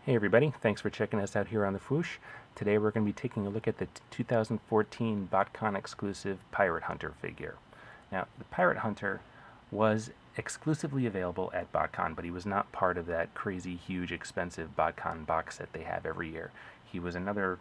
Hey everybody, thanks for checking us out here on the Fwoosh. Today we're going to be taking a look at the 2014 BotCon-exclusive Pirate Hunter figure. Now, the Pirate Hunter was exclusively available at BotCon, but he was not part of that crazy, huge, expensive BotCon box set they have every year. He was another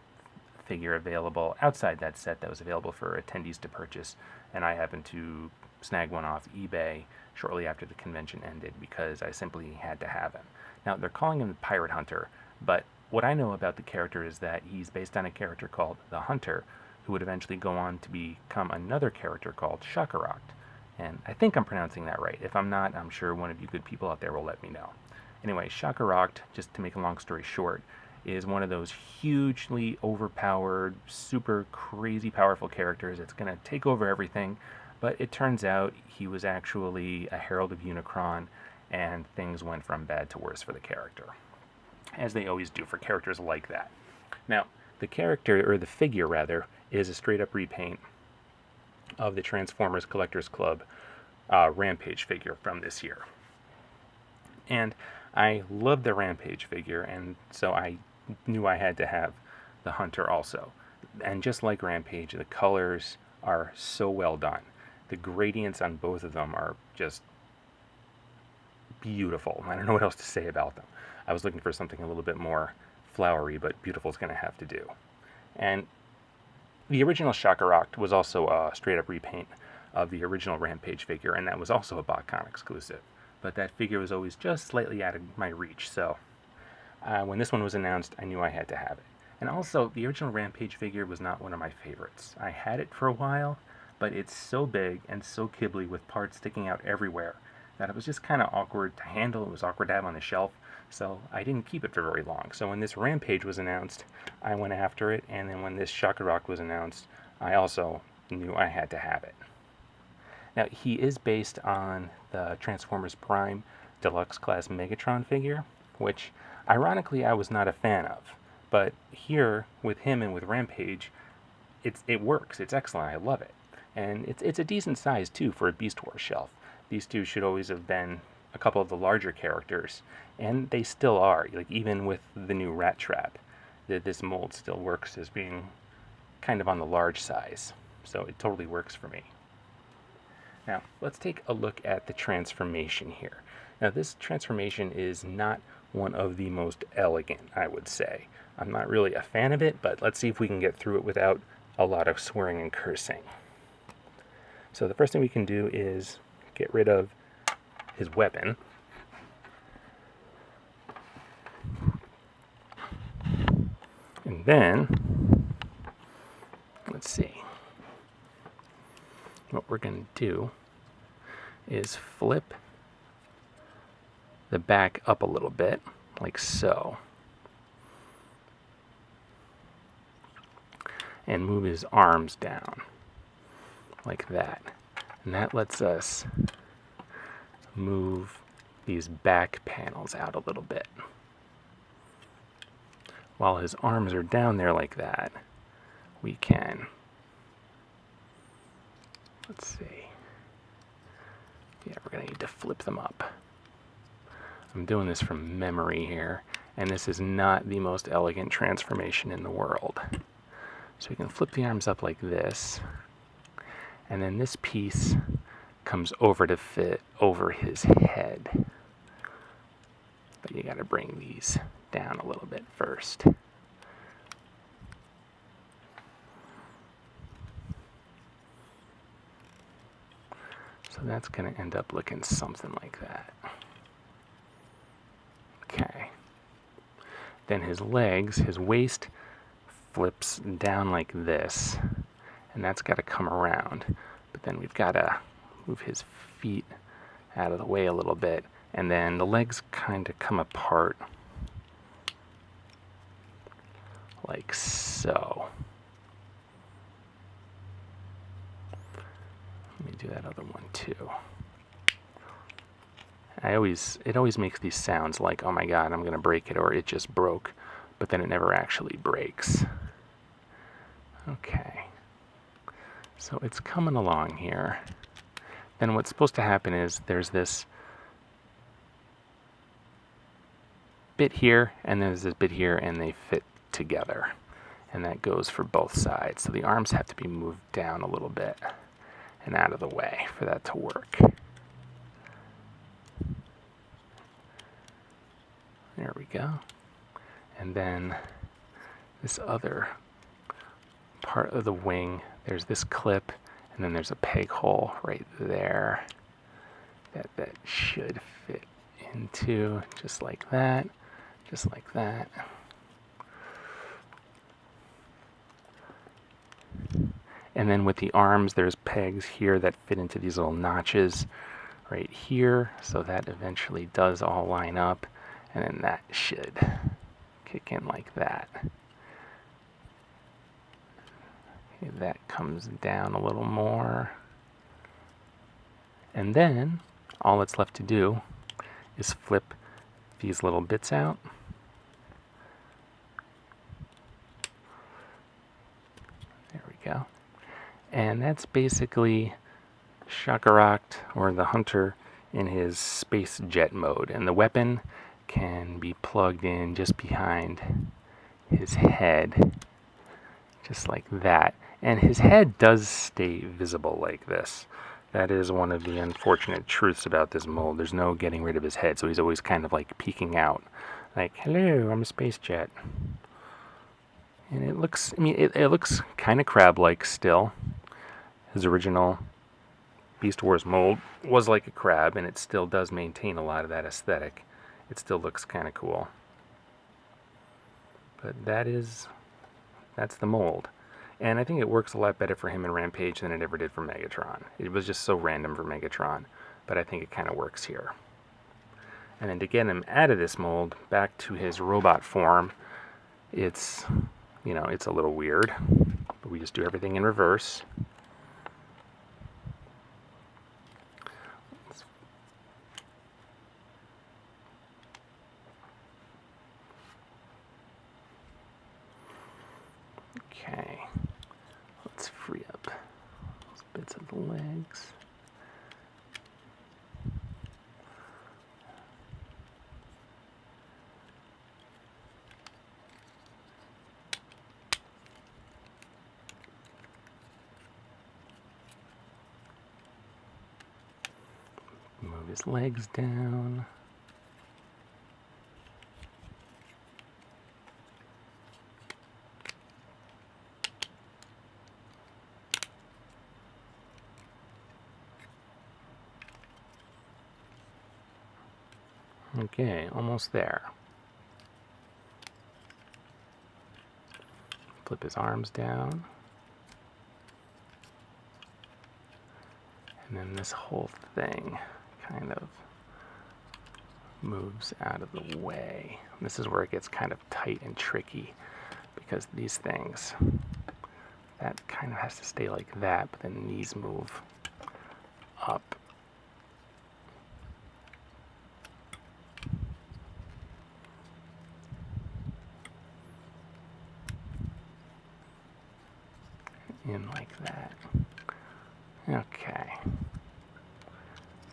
figure available outside that set that was available for attendees to purchase, and I happened to snag one off eBay shortly after the convention ended because I simply had to have him. Now, they're calling him the Pirate Hunter, but what I know about the character is that he's based on a character called the Hunter, who would eventually go on to become another character called Shokaract. And I think I'm pronouncing that right. If I'm not, I'm sure one of you good people out there will let me know. Anyway, Shokaract, just to make a long story short, is one of those hugely overpowered, super crazy powerful characters. It's going to take over everything, but it turns out he was actually a herald of Unicron, and things went from bad to worse for the character, as they always do for characters like that. Now, the character, or the figure rather, is a straight up repaint of the Transformers Collectors Club Rampage figure from this year. And I love the Rampage figure, and so I knew I had to have the Hunter also. And just like Rampage, the colors are so well done. The gradients on both of them are just beautiful. I don't know what else to say about them. I was looking for something a little bit more flowery, but beautiful is going to have to do. And the original Shokaract was also a straight up repaint of the original Rampage figure, and that was also a BotCon exclusive. But that figure was always just slightly out of my reach, so when this one was announced, I knew I had to have it. And also, the original Rampage figure was not one of my favorites. I had it for a while, but it's so big and so kibbly with parts sticking out everywhere that it was just kind of awkward to handle. It was awkward to have on the shelf, so I didn't keep it for very long. So when this Rampage was announced, I went after it, and then when this Shokaract was announced, I also knew I had to have it. Now, he is based on the Transformers Prime Deluxe Class Megatron figure, which, ironically, I was not a fan of. But here, with him and with Rampage, it works. It's excellent. I love it. And it's a decent size, too, for a Beast Wars shelf. These two should always have been a couple of the larger characters, and they still are. Like, even with the new Rat Trap, this mold still works as being kind of on the large size. So it totally works for me. Now, let's take a look at the transformation here. Now, this transformation is not one of the most elegant, I would say. I'm not really a fan of it, but let's see if we can get through it without a lot of swearing and cursing. So the first thing we can do is get rid of his weapon. And then, let's see. What we're going to do is flip the back up a little bit, like so. And move his arms down, like that. And that lets us move these back panels out a little bit. While his arms are down there like that, we can, let's see. Yeah, we're going to need to flip them up. I'm doing this from memory here, and this is not the most elegant transformation in the world. So we can flip the arms up like this, and then this piece comes over to fit over his head. But you got to bring these down a little bit first. So that's going to end up looking something like that. Okay. Then his legs, his waist flips down like this, and that's got to come around. But then we've got to move his feet out of the way a little bit, and then the legs kind of come apart like so. Let me do that other one too. It always makes these sounds like, oh my god, I'm going to break it, or it just broke, but then it never actually breaks. Okay. So it's coming along here. Then what's supposed to happen is there's this bit here, and there's this bit here, and they fit together. And that goes for both sides. So the arms have to be moved down a little bit and out of the way for that to work. There we go. And then this other part of the wing, there's this clip, and then there's a peg hole right there that should fit into, just like that, just like that. And then with the arms, there's pegs here that fit into these little notches right here, so that eventually does all line up, and then that should kick in like that. Okay, that comes down a little more. And then all that's left to do is flip these little bits out. There we go. And that's basically Shokaract, or the Hunter, in his space jet mode. And the weapon can be plugged in just behind his head, just like that. And his head does stay visible like this. That is one of the unfortunate truths about this mold. There's no getting rid of his head, so he's always kind of like peeking out. Like, hello, I'm a space jet. And it looks, it looks kind of crab-like still. His original Beast Wars mold was like a crab, and it still does maintain a lot of that aesthetic. It still looks kind of cool. But that's the mold. And I think it works a lot better for him in Rampage than it ever did for Megatron. It was just so random for Megatron, but I think it kind of works here. And then to get him out of this mold, back to his robot form, it's, it's a little weird. But we just do everything in reverse. Okay, let's free up those bits of the legs. Move his legs down. Okay, almost there. Flip his arms down. And then this whole thing kind of moves out of the way. This is where it gets kind of tight and tricky, because these things, that kind of has to stay like that, but then these move up. In like that. Okay.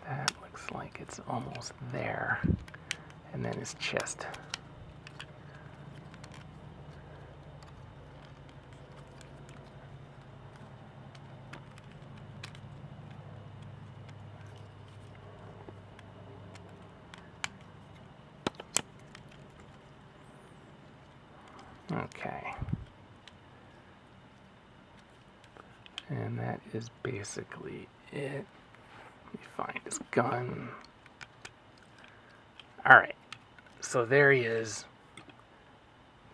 That looks like it's almost there. And then his chest. Okay. And that is basically it. Let me find his gun. Alright, so there he is,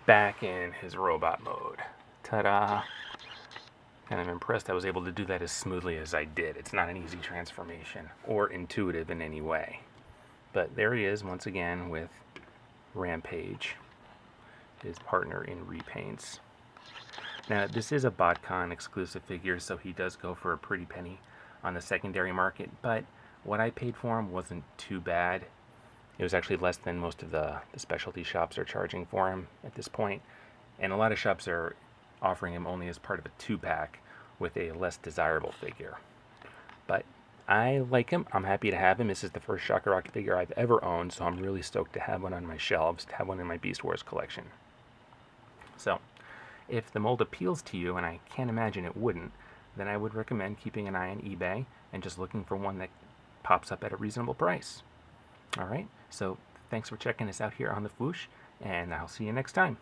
back in his robot mode. Ta-da! And I'm impressed I was able to do that as smoothly as I did. It's not an easy transformation, or intuitive in any way. But there he is, once again, with Rampage, his partner in repaints. Now, this is a BotCon-exclusive figure, so he does go for a pretty penny on the secondary market, but what I paid for him wasn't too bad. It was actually less than most of the specialty shops are charging for him at this point, and a lot of shops are offering him only as part of a 2-pack with a less desirable figure. But I like him. I'm happy to have him. This is the first Shokaract figure I've ever owned, so I'm really stoked to have one on my shelves, to have one in my Beast Wars collection. So, if the mold appeals to you, and I can't imagine it wouldn't, then I would recommend keeping an eye on eBay and just looking for one that pops up at a reasonable price. Alright, so thanks for checking us out here on the Foosh, and I'll see you next time.